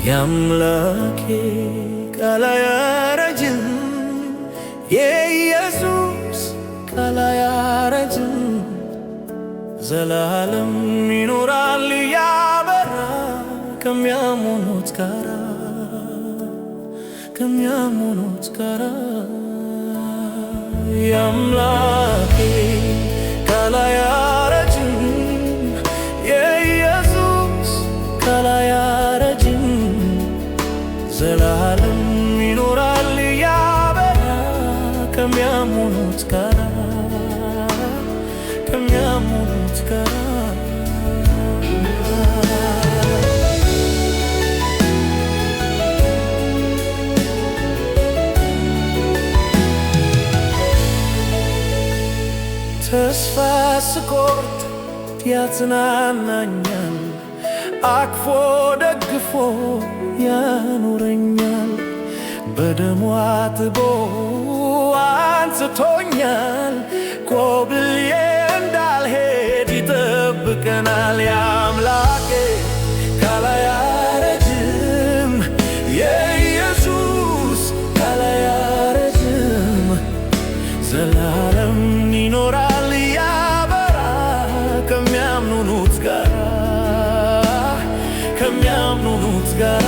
የአምላኬ ቃል አያረጅም፣ የኢየሱስ ቃል አያረጅም። ዘላለም ይኖራል ያበራ ከሚያምኑት ጋራ ከሚያምኑት ጋራ። የአምላኬ ቃል አያረጅም፣ የኢየሱስ ቃል አያረጅም። ዘላለም ይኖራል ያበራ ከሚያምኑት ጋራ ከሚያምኑት ጋራ። ተስፋ ስቆርጥ ያጽናናኛል፣ አቅፎ ደግፎ ያኖረኛል። በደሙ አጥቦ አንስቶኛል፣ ኮብልዬ እንዳልሄድ ይጠብቀናል። የአምላኬ ቃል አያረጅም፣ የኢየሱስ ቃል አያረጅም። ዘላለም ይኖራል ያበራ ከሚያምኑት ጋራ ከሚያምኑት ጋራ።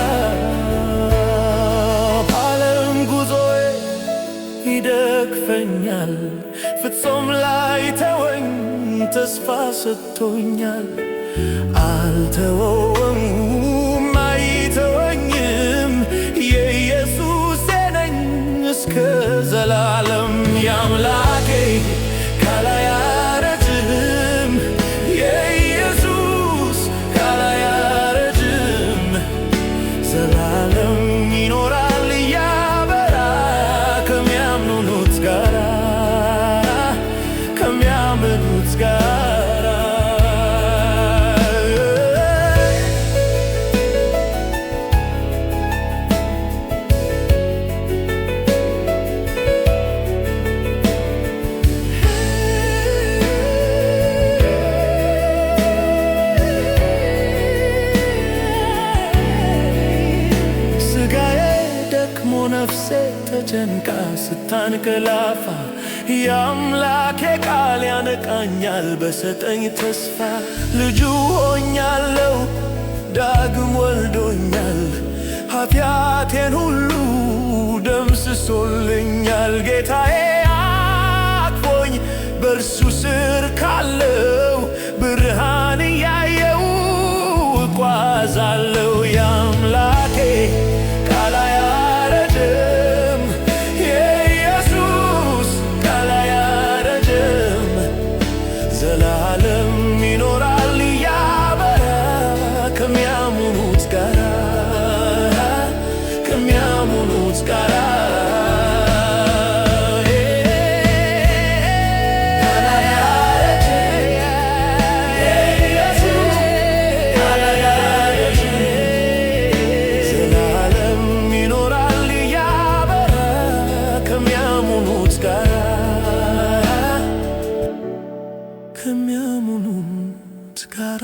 በዓለም ጉዞዬ ይደግፈኛል፣ ፍጹም ላይተወኝ ተስፋ ሰጥቶኛል። አልተወውም አይተወኝም፣ የኢየሱስ ነኝ እስከ ዘላለም። የአምላኬ ቃል አያረጅም፣ የኢየሱስ ቃል አያረጅም። ዘላለም ይኖራል ያበራ ከሚያምኑት ጋራ ከሚያምኑት ጋራ። ነፍሴ ተጨንቃ ስታንቀላፋ የአምላኬ ቃል ያነቃኛል በሰጠኝ ተስፋ። ልጁ ሆኛለሁ ዳግም ወልዶኛል፣ ኃጢአቴን ሁሉ ደምስሶልኛል። ጌታዬ አቅፎኝ በእርሱ ስር ካለው ብርሃን እያየው እጓዛለሁ። የአምላኬ ቃል አያረጅም፣ የኢየሱስ ቃል አያረጅም። ዘላለም ይኖራል ያበራ ከሚያምኑት ጋራ ከሚያምኑት ጋራ። ከሚያምኑት ጋራ